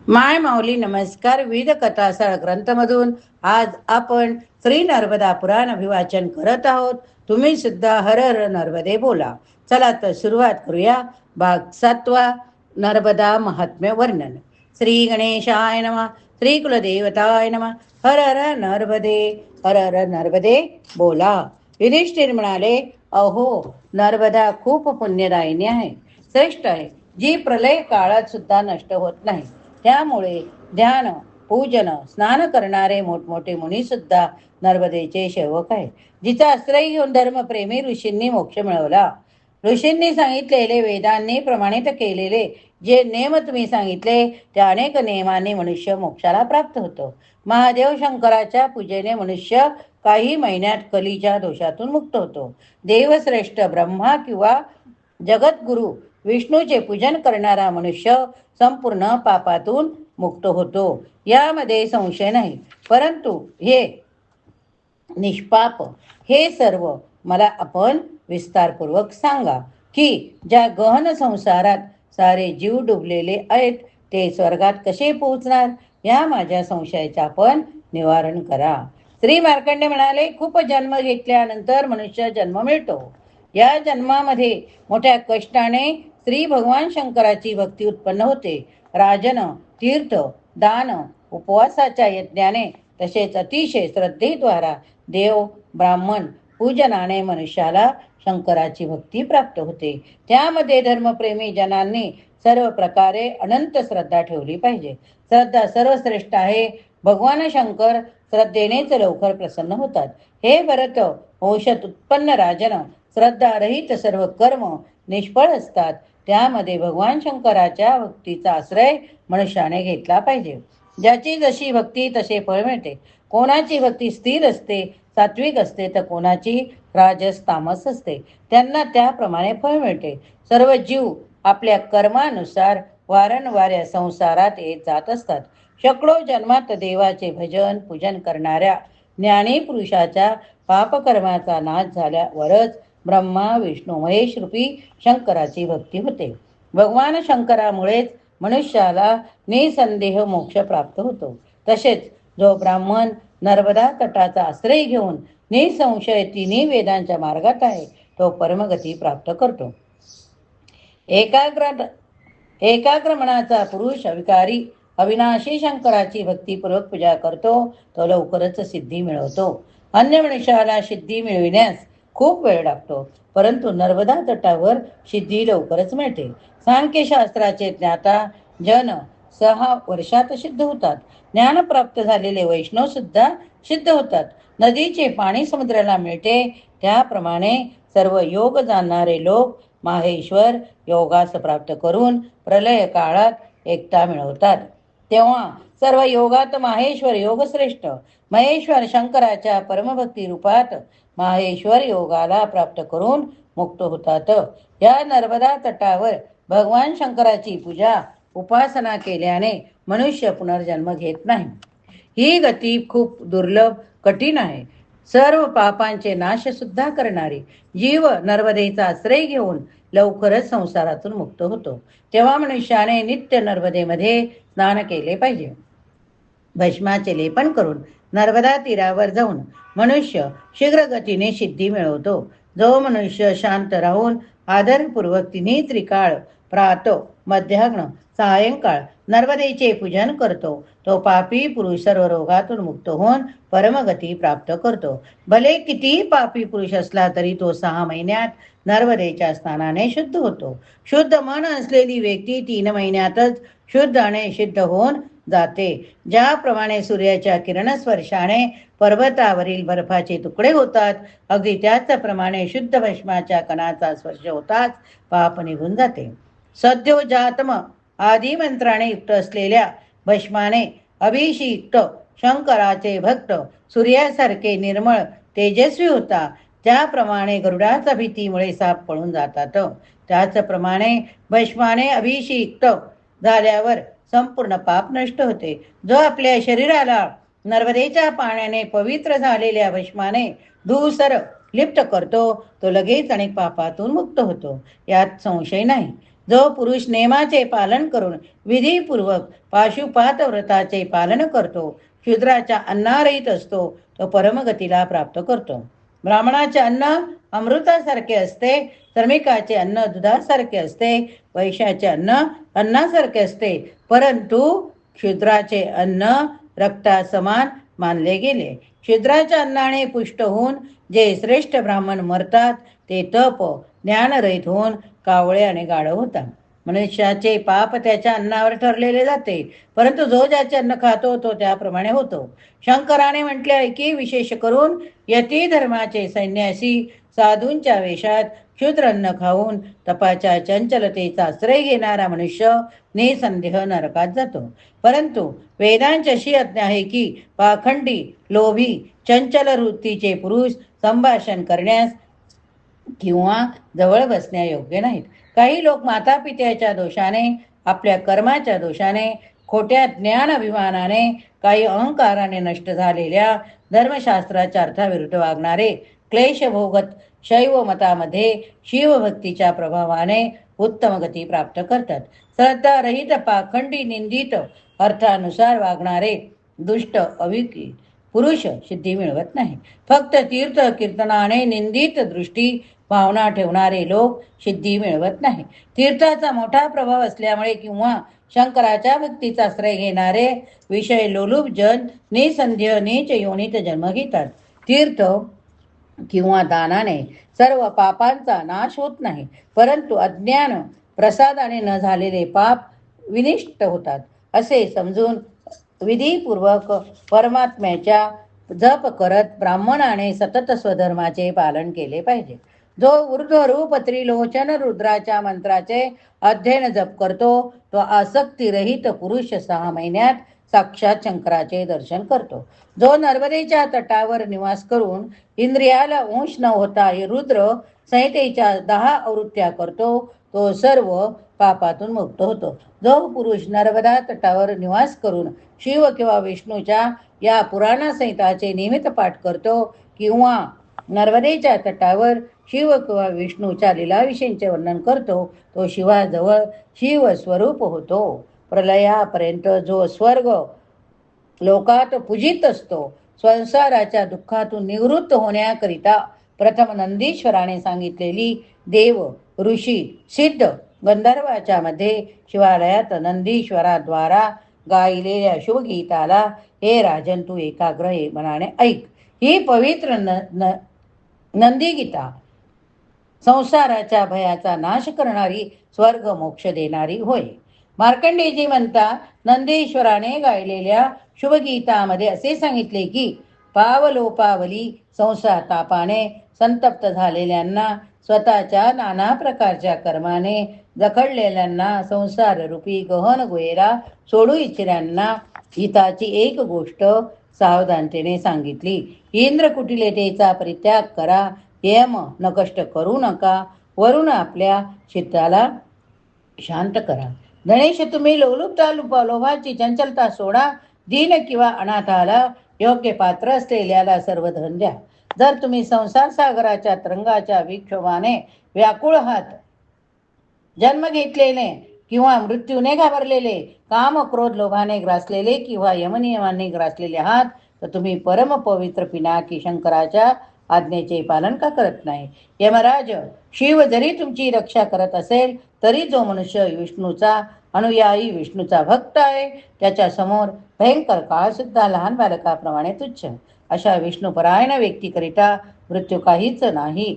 माय माऊली नमस्कार. विविध कथासार ग्रंथमधून आज आपण श्री नर्मदा पुराण अभिवाचन करत आहोत. तुम्ही सुद्धा हर हर नर्मदे बोला. चला तर सुरुवात करूया. भाग 7. नर्मदा महात्म्य वर्णन. श्री गणेशाय नमः. श्री कुलदेवताय नमः. हर हर नर्मदे. हर हर नर्मदे बोला. युधिष्ठिर म्हणाले, अहो, नर्मदा खूप पुण्यदायिनी आहे, श्रेष्ठ आहे, जी प्रलय काळात सुद्धा नष्ट होत नाही. त्यामुळे ध्यान, पूजन, स्नान करणारे मोठमोठे मुनी सुद्धा नर्मदेचे सेवक आहेत. जिचा आश्रय घेऊन धर्मप्रेमी ऋषींनी मोक्ष मिळवला. ऋषींनी सांगितलेले, वेदांनी प्रमाणित केलेले जे नियम तुम्ही सांगितले, त्या अनेक नियमांनी मनुष्य मोक्षाला प्राप्त होतो. महादेव शंकराच्या पूजेने मनुष्य काही महिन्यात कलीच्या दोषातून मुक्त होतो. देवश्रेष्ठ ब्रह्मा किंवा जगद्गुरु विष्णूचे पूजन करणारा मनुष्य संपूर्ण पापातून मुक्त होतो, यामध्ये संशय नाही. परंतु हे निष्पाप हे सर्व मला आपण विस्तारपूर्वक सांगा, की ज्या गहन संसारात सारे जीव डुबलेले आहेत, ते स्वर्गात कसे पोहोचणार, या माझ्या संशयाचे आपण निवारण करा. श्री मार्कंडे म्हणाले, खूप जन्म घेतल्यानंतर मनुष्य जन्म मिळतो. या जन्मामध्ये मोठ्या कष्टाने श्री भगवान शंकराची भक्ती उत्पन्न होते. राजन, तीर्थ, दान, उपवासाच्या यज्ञाने तसेच अतिशय श्रद्धेद्वारा देव, ब्राह्मण पूजनाने मनुष्याला शंकराची भक्ती प्राप्त होते. त्यामध्ये धर्मप्रेमी जनांनी सर्व प्रकारे अनंत श्रद्धा ठेवली पाहिजे. श्रद्धा सर्वश्रेष्ठ आहे. भगवान शंकर श्रद्धेनेच लवकर प्रसन्न होतात. हे भरत, औषध उत्पन्न राजन, श्रद्धारहित सर्व कर्म निष्फळ असतात. त्यामध्ये भगवान शंकराच्या भक्तीचा आश्रय मनुष्याने घेतला पाहिजे. ज्याची जशी भक्ती तसे फळ मिळते. कोणाची भक्ती स्थिर असते, सात्विक असते, तर कोणाची राजस तामस असते. त्यांना त्याप्रमाणे फळ मिळते. सर्व जीव आपल्या कर्मानुसार वारंवार या संसारात येत जात असतात. शेकडो जन्मात देवाचे भजन पूजन करणाऱ्या ज्ञानी पुरुषाच्या पापकर्माचा नाश झाल्यावरच ब्रह्मा विष्णू महेश रूपी शंकराची भक्ती होते. भगवान शंकरामुळेच मनुष्याला निसंदेह मोक्ष प्राप्त होतो. तसेच जो ब्राह्मण नर्मदा तटाचा आश्रय घेऊन निसंशय तिन्ही वेदांच्या मार्गात आहे, तो परमगती प्राप्त करतो. एकाग्र मनाचा पुरुष अविकारी अविनाशी शंकराची भक्तीपूर्वक पूजा करतो, तो लवकरच सिद्धी मिळवतो. अन्य मनुष्याला सिद्धी मिळविण्यास खूप वेळ लागतो, परंतु नर्मदा तटावर सिद्धी लवकरच मिळते. सांख्यशास्त्राचे ज्ञाता जन 6 वर्षात सिद्ध होतात. ज्ञान प्राप्त झालेले वैष्णव सुद्धा सिद्ध होतात. नदीचे पाणी समुद्राला मिळते, त्याप्रमाणे सर्व योग जाणणारे लोक माहेश्वर योगास प्राप्त करून प्रलय काळात एकता मिळवतात. तेव्हा सर्व योगात माहेश्वर योग श्रेष्ठ. महेश्वर शंकराच्या परमभक्ती रूपात माहेश्वर योगाला प्राप्त करून मुक्त होतात. या नर्मदा तटावर भगवान शंकराची पूजा उपासना केल्याने मनुष्य पुनर्जन्म घेत नाही. ही गती खूप दुर्लभ, कठीण आहे. सर्व पापांचे नाश सुद्धा करणारी जीव नर्मदेचा आश्रय घेऊन लवकरच संसारातून मुक्त होतो. तेव्हा मनुष्याने नित्य नर्मदेमध्ये स्नान केले पाहिजे. भस्माचे लेपन करून नर्मदा तीरावर जाऊन मनुष्य शीघ्र गतीने सिद्धी मिळवतो. जो मनुष्य शांत राहून आदरपूर्वक तिन्ही त्रिकाळ प्रातः, मध्याह्न, सायंकाळ नर्मदेचे पूजन करतो, तो पापी पुरुष सर्व रोगातून मुक्त होऊन परमगती प्राप्त करतो. भले कितीही पापी पुरुष असला तरी तो 6 महिन्यात नर्मदेच्या स्नानाने शुद्ध होतो. शुद्ध मन असलेली व्यक्ती 3 महिन्यातच शुद्ध आणि सिद्ध होऊन जाते. ज्याप्रमाणे सूर्याच्या किरणस्पर्शाने पर्वतावरील बर्फाचे तुकडे होतात, अगदी त्याचप्रमाणे शुद्ध भस्माच्या कणाचा स्पर्श होताच पाप निघून जाते. सद्योजातम आदी मंत्राने युक्त असलेल्या भस्माने अभिषिक्त शंकराचे भक्त सूर्यासारखे निर्मळ तेजस्वी होता. त्याप्रमाणे गरुडाच्या भीतीमुळे साप पळून जातात, त्याचप्रमाणे भस्माने अभिषिक्त झाल्यावर संपूर्ण पाप नष्ट होते. जो आपल्या शरीराला नर्मदेच्या पाण्याने पवित्र झालेल्या भस्माने धूसर लिप्त करतो, तो लगेच अनेक पापातून मुक्त होतो, यात संशय नाही. जो पुरुष नेमाचे पालन करून विधीपूर्वक पाशुपात व्रताचे पालन करतो, शूद्राच्या अन्नारहित असतो, तो परमगतीला प्राप्त करतो. ब्राह्मणाचे अन्न अमृतासारखे असते, श्रमिकाचे अन्न दुधासारखे असते, वैश्याचे अन्न अन्नासारखे असते, परंतु शूद्राचे अन्न रक्तासमान मानले गेले. शूद्राच्या अन्नाने पुष्ट होऊन जे श्रेष्ठ ब्राह्मण मरतात ते तप ज्ञानरहित होऊन कावळे आणि गाढव होतात. मनुष्याचे पाप त्याच्या अन्नावर ठरलेले जाते, परंतु जो ज्याचे अन्न खातो तो त्याप्रमाणे होतो. शंकराने म्हटले आहे की विशेष करून यती धर्माचे संन्यासी साधूंच्या वेशात क्षुद्र अन्न खाऊन तपाच्या चंचलतेचा आश्रय घेणारा मनुष्य निसंदेह नरकात जातो. परंतु वेदांची अशी आज्ञा आहे की पाखंडी, लोभी, चंचल वृत्तीचे पुरुष संभाषण करण्यास किंवा जवळ बसण्या योग्य नाहीत. काही लोक मातापित्याच्या दोषाने, आपल्या कर्माच्या दोषाने, खोट्या ज्ञान अभिमानाने, काही अहंकाराने नष्ट झालेल्या धर्मशास्त्राच्या अर्थाविरुद्ध वागणारे क्लेश भोगत शैव मतामध्ये शिवभक्तीच्या प्रभावाने उत्तम गती प्राप्त करतात. श्रद्धारहित, पाखंडी, निंदित अर्थानुसार वागणारे दुष्ट अविकी पुरुष सिद्धी मिळवत नाही. फक्त तीर्थ कीर्तनाने निंदित दृष्टी भावना ठेवणारे लोक सिद्धी मिळवत नाही. तीर्थाचा मोठा प्रभाव असल्यामुळे किंवा शंकराच्या भक्तीचा आश्रय घेणारे विषय लोलुप जन निसंदेह नीच योनीत जन्म घेतात. तीर्थ किंवा दानाने सर्व पापांचा नाश होत नाही, परंतु अज्ञान प्रसादाने न झालेले पाप विनिष्ट होतात. असे समजून विधीपूर्वक परमात्म्याच्या जप करत ब्राह्मणाने सतत स्वधर्माचे पालन केले पाहिजे. जो ऊर्ध्वरूप त्रिलोचन रुद्राच्या मंत्राचे अध्ययन जप करतो तो आसक्तीरहित पुरुष 6 महिन्यात साक्षात शंकराचे दर्शन करतो. जो नर्मदेच्या तटावर निवास करून इंद्रियाला अंश न होता रुद्र संहितेच्या 10 आवृत्त्या करतो तो सर्व पापातून मुक्त होतो. जो पुरुष नर्मदा तटावर निवास करून शिव किंवा विष्णूच्या या पुराण संहिताचे नियमित पाठ करतो किंवा नर्मदेच्या तटावर शिव किंवा विष्णूच्या लीलाविषयींचे वर्णन करतो तो शिवाजवळ शिव स्वरूप होतो. प्रलयापर्यंत जो स्वर्ग लोकात पूजित असतो. संसाराच्या दुःखातून निवृत्त होण्याकरिता प्रथम नंदीश्वराने सांगितलेली देव, ऋषी, सिद्ध, गंधर्वाच्या मध्ये शिवालयात नंदीश्वराद्वारा गायलेल्या शुभगीताला हे राजन तू एकाग्र मनाने ऐक. ही पवित्र नंदीगीता संसाराच्या भयाचा नाश करणारी, स्वर्ग मोक्ष देणारी होय. मार्कंडेयजी म्हणता नंदीश्वराने गायलेल्या शुभगीतामध्ये असे सांगितले की पावलोपावली संसार तापाने संतप्त झालेल्यांना, स्वतःच्या नाना प्रकारच्या कर्माने जखडलेल्यांना, संसार रूपी गहन गुहेला सोडू इच्छिणाऱ्यांना हिताची एक गोष्ट सावधानतेने सांगितली. इंद्र कुटिलतेचा परित्याग करा, यम न कष्ट करू नका, वरून आपल्या चित्ताला शांत करा. गणेश तुम्ही लोलुपता लोभाची चंचलता सोडा, दीन किंवा अनाथाला योग्य पात्र असलेल्याला सर्व धन द्या. जर तुम्ही संसार सागराच्या तरंगाच्या विक्षोभाने व्याकुळ आहात, जन्म घेतलेले किंवा मृत्यूने घाबरलेले, काम क्रोध लोभाने ग्रासलेले किंवा यमनियमांनी ग्रासलेले आहात, तर तुम्ही परम पवित्र पिनाकी शंकराच्या आज्ञेचे पालन का करत नाही? यमराज शिव जरी तुमची रक्षा करत असेल तरी जो मनुष्य विष्णूचा अनुयायी, विष्णूचा भक्त आहे, त्याच्या समोर भयंकर काळ सुद्धा लहान बालकाप्रमाणे तुच्छ. अशा विष्णुपरायण व्यक्तीकरिता मृत्यू काहीच नाही,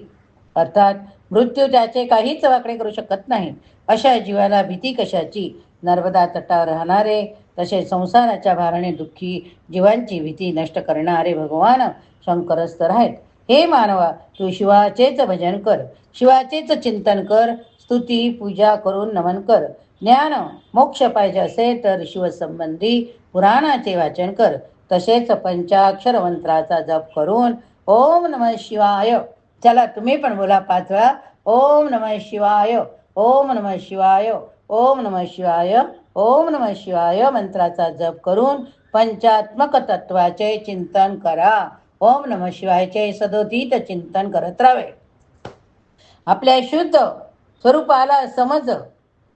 अर्थात मृत्यू त्याचे काहीच वाकडे करू शकत नाही. अशा जीवाला भीती कशाची? नर्मदा तटावर राहणारे तसे संसाराच्या भाराने दुःखी जीवांची भीती नष्ट करणारे भगवान शंकरच तर आहेत. हे मानवा, तू शिवाचेच भजन कर, शिवाचेच चिंतन कर, स्तुती पूजा करून नमन कर. ज्ञान मोक्ष पाहिजे असेल तर शिवसंबंधी पुराणाचे वाचन कर. तसेच पंचाक्षर मंत्राचा जप करून ओम नमः शिवाय, चला तुम्ही पण बोला 5 वेळा, ओम नमः शिवाय, ओम नमः शिवाय, ओम नमः शिवाय, ओम नमः शिवाय मंत्राचा जप करून पंचात्मक तत्वाचे चिंतन करा. ओम नमः शिवायचे सदोदित चिंतन करत राहावे. आपल्या शुद्ध स्वरूपाला समज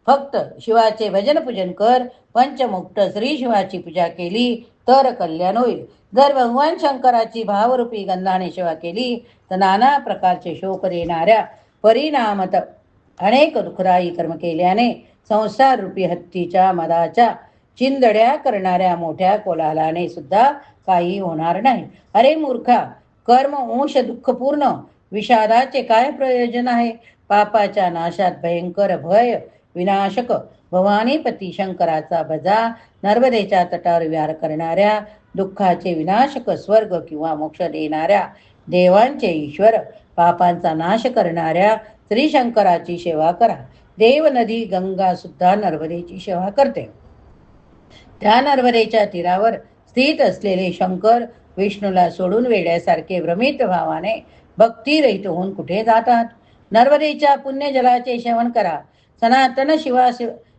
फक्त शिवाचे भजन पूजन कर. पंचमुक्त श्री शिवाची पूजा केली तर कल्याण होईल. जर भगवान शंकराची भावरूपी गंधाने सेवा केली तर नाना प्रकारचे शोक देणाऱ्या परिणामत अनेक दुःखदायी कर्म केल्याने संसार रूपी हत्तीच्या मदाच्या चिंदड्या करणाऱ्या मोठ्या कोलाहलाने सुद्धा काही होणार नाही. अरे मूर्खा, कर्म अंश दुःखपूर्ण विषादाचे काय प्रयोजन आहे? पापाच्या नाशात भयंकर भय विनाशक भवानीपती शंकराचा भजा. नर्मदेच्या तटावर विहार करणाऱ्या दुःखाचे विनाशक स्वर्ग किंवा मोक्ष देणाऱ्या देवांचे ईश्वर पापांचा नाश करणाऱ्या श्री शंकराची सेवा करा. देव नदी गंगा सुद्धा नर्मदेची सेवा करते. त्या नर्मदेच्या तीरावर स्थित असलेले शंकर विष्णूला सोडून वेड्यासारखे भ्रमित भावाने भक्तिरहित होऊन कुठे जातात? नर्मदेच्या पुण्य जलाचे सेवन करा. सनातन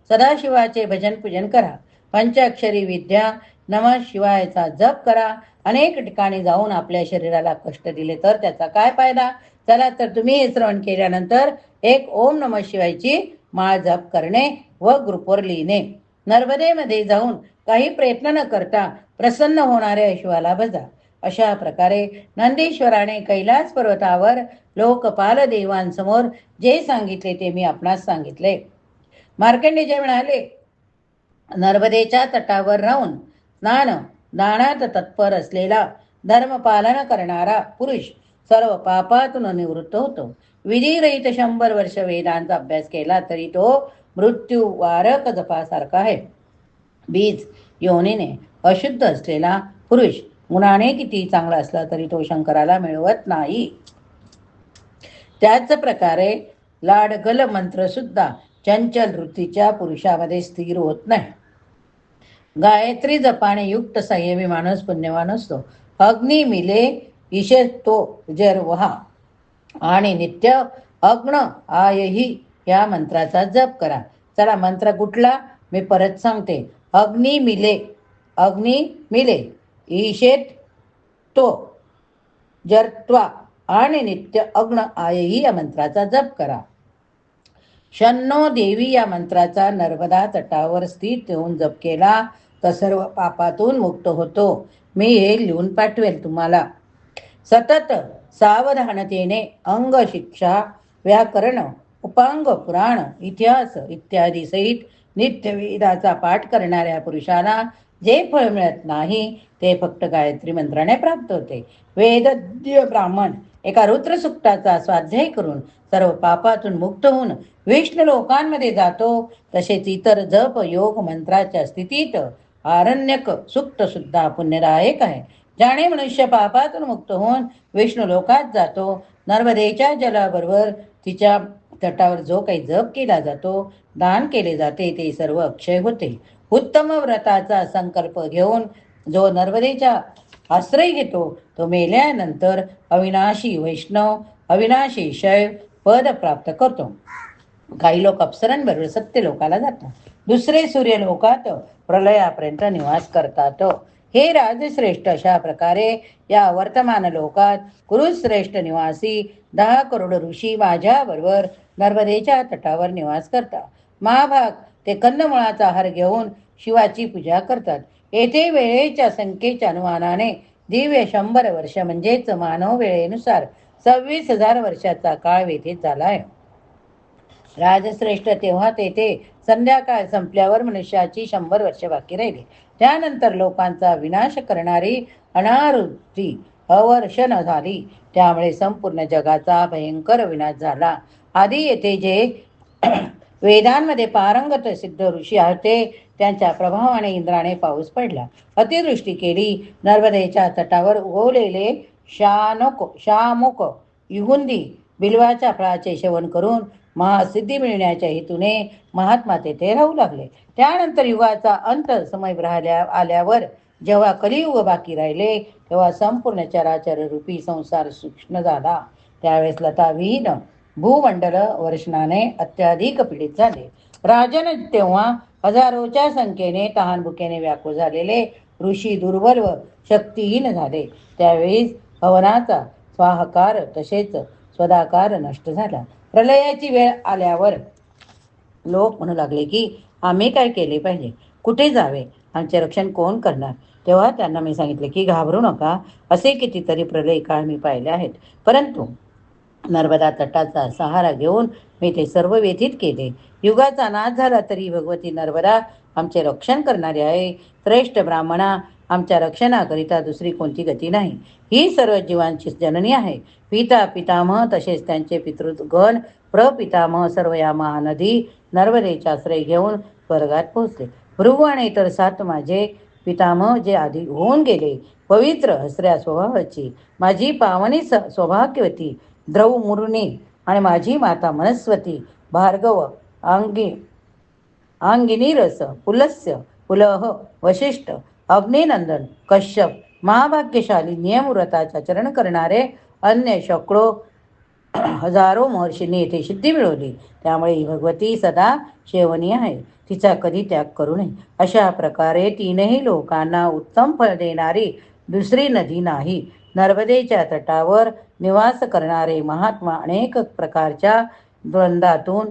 सदाशिवाचे भजन पूजन करा. पंचाक्षरी विद्या नमः शिवायचा जप करा. अनेक ठिकाणी जाऊन आपल्या शरीराला कष्ट दिले तर त्याचा काय फायदा? चला तर तुम्ही हे श्रवण केल्यानंतर एक ओम नमः शिवायची माळ जप करणे व ग्रुपवर लिहिणे. नर्मदेमध्ये जाऊन काही प्रयत्न न करता प्रसन्न होणाऱ्या शिवाला भजा. अशा प्रकारे नंदीश्वराने कैलास पर्वतावर लोकपाल देवांसमोर जे सांगितले ते मी आपणास सांगितले. मार्कंडेय म्हणाले, नर्मदेच्या तटावर राहून दानात तत्पर असलेला धर्मपालन करणारा पुरुष सर्व पापातून निवृत्त होतो. विधिरहित 100 वर्ष वेदांचा अभ्यास केला तरी तो मृत्यू वारक जपासारखा आहे. बीज योनीने अशुद्ध असलेला पुरुष गुणाने किती चांगला असला तरी तो शंकराला मिळवत नाही. त्याच प्रकारे लाडगल मंत्र सुद्धा चंचल वृत्तीच्या पुरुषामध्ये स्थिर होत नाही. गायत्री जपाने युक्त संयमी माणूस पुण्यवान असतो. अग्नी मिले ईशे तो जर वहा आणि नित्य अग्न आयही या मंत्राचा जप करा. चला, मंत्र कुठला मी परत सांगते. अग्नी मिले ईशेत तो जरत्वा आणि नित्य अग्न आयही या मंत्राचा जप करा. शन्नो देवी या मंत्राचा नर्मदा तटावर स्थित होऊन जप केला तर सर्व पापातून मुक्त होतो. मी हे लिहून पाठवेल तुम्हाला. सतत सावधानतेने अंग शिक्षा व्याकरण उपांग पुराण इतिहास इत्यादी सहित नित्य वेदाचा पाठ करणाऱ्या पुरुषाला जे फळ मिळत नाही ते फक्त गायत्री मंत्राने प्राप्त होते. वेदज्ञ ब्राह्मण एका रुद्रसुक्ताचा स्वाध्याय करून सर्व पापातून मुक्त होऊन विष्णू लोकांमध्ये जातो. तसेच इतर जप योग मंत्राच्या स्थितीत आरण्यक सुक्त सुद्धा पुण्यदायक आहे. ज्याने मनुष्य पापातून मुक्त होऊन विष्णू लोकात जातो, नर्मदेच्या जलाबरोबर तिच्या तटावर जो काही जप केला जातो, दान केले जाते, ते सर्व अक्षय होते. उत्तम व्रताचा संकल्प घेऊन जो नर्मदेचा आश्रय घेतो तो मेल्यानंतर अविनाशी वैष्णव अविनाशी शैव पद प्राप्त करतो. काही लोक अप्सरांबरोबर सत्य लोकाला जातात. दुसरे सूर्य लोकात प्रलयापर्यंत निवास करतात. हे राजश्रेष्ठ, अशा प्रकारे या वर्तमान लोकात कुरुश्रेष्ठ निवासी 10 करोड ऋषी माझ्याबरोबर नर्मदेच्या तटावर निवास करतात. महाभाग ते कंदमुळाचा आहार घेऊन शिवाची पूजा करतात. येथे वेळेच्या संख्येच्या अनुमानाने दिव्य 100 वर्ष म्हणजेच मानव वेळेनुसार 26,000 वर्षाचा काळ व्यतीत झाला आहे. राजश्रेष्ठ, तेव्हा तेथे संध्याकाळ संपल्यावर मनुष्याची 100 वर्ष बाकी राहिली. त्यानंतर लोकांचा विनाश करणारी अनावृत्ती अवर्षण झाली. त्यामुळे संपूर्ण जगाचा भयंकर विनाश झाला. आधी येथे जे वेदांमध्ये पारंगत सिद्ध ऋषी होते त्यांच्या प्रभावाने इंद्राने पाऊस पडला, अतिवृष्टी केली. नर्मदेच्या तटावर उगवलेले शामुक युहुंदी बिल्वाच्या फळाचे सेवन करून महासिद्धी मिळण्याच्या हेतूने महात्मा तेथे राहू लागले. त्यानंतर युगाचा अंत समय आल्यावर जेव्हा कलियुग बाकी राहिले तेव्हा संपूर्ण चराचर रूपी संसार सूक्ष्म झाला. त्यावेळेस लताविहीन भूमंडल वर्षणाने अत्याधिक पीडित झाले. राजन, तेव्हा हजारोच्या संख्येने तहानभुकेने व्याकुळ झालेले ऋषी दुर्बल व शक्तिहीन झाले. त्यावेळी हवनाचा स्वाहाकार तसेच स्वदाकार नष्ट झाला. प्रलयाची वेळ आल्यावर लोक म्हणू लागले की आम्ही काय केले पाहिजे, कुठे जावे, आमचे रक्षण कोण करणार. तेव्हा त्यांना मी सांगितले की घाबरू नका, असे कितीतरी प्रलय काळ मी पाहिले आहेत, परंतु नर्मदा तटाचा सहारा घेऊन मी ते सर्व व्यथित केले. युगाचा नाश झाला तरी भगवती नर्मदा आमचे रक्षण करणारे आहे. श्रेष्ठ ब्राह्मणा, आमच्या रक्षणाकरिता दुसरी कोणती गती नाही. ही सर्व जीवांची जननी आहे. पिता पितामह तसेच त्यांचे पितृगण प्रपितामह सर्व या महानदी नर्मदेचा आश्रय घेऊन स्वर्गात पोहोचले. भृगू आणि इतर 7 माझे पितामह जे आधी होऊन गेले, पवित्र हसऱ्या स्वभावाची माझी पावनी सौभाग्यवती द्रौमुर्णी आणि माझी माता मनस्वती, भार्गव, अंगी अंगिनीरस, पुलस्य, पुलह, वशिष्ठ, अग्निनंदन, कश्यप, महाभाग्यशाली नियमव्रताचे आचरण करणारे अन्य शेकडो हजारो महर्षींनी येथे सिद्धी मिळवली. त्यामुळे ही भगवती सदा सेवनीय आहे, तिचा कधी त्याग करू नये. अशा प्रकारे 3ही लोकांना उत्तम फळ देणारी दुसरी नदी नाही. नर्मदेच्या तटावर निवास करणारे महात्मा अनेक प्रकारच्या द्वंद्वातून,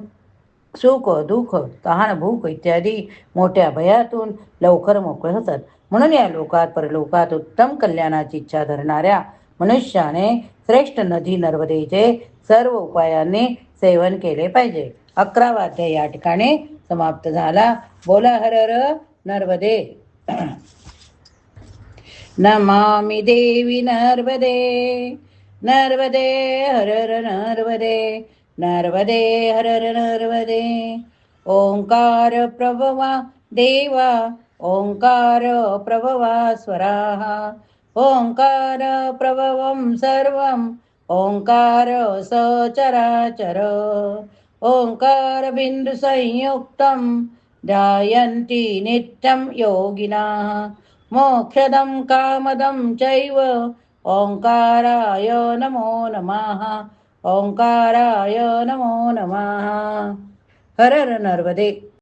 सुख दुःख, तहान भूक इत्यादी मोठ्या भयातून लवकर मोकळे होतात. म्हणून या लोकात परलोकात उत्तम कल्याणाची इच्छा धरणाऱ्या मनुष्याने श्रेष्ठ नदी नर्मदेचे सर्व उपायांनी सेवन केले पाहिजे. 11वा अध्याय या ठिकाणी समाप्त झाला. बोला हर हर नर्मदे. नमामि देवी नर्मदे, नर्मदे हर हर नर्मदे, नर्मदे हर हर नर्मदे. ओंकार प्रभवा देवा, ओंकार प्रभवा स्वराहा, ओंकार प्रभवं सर्वं, ओंकार सचराचर, ओंकार बिंदु संयुक्तं ध्यायन्ति नित्यं योगिनः मोक्षदं कामदं चैव. ओंकाराय नमो नमः, ओंकाराय नमो नमः. हर हर नर्मदे.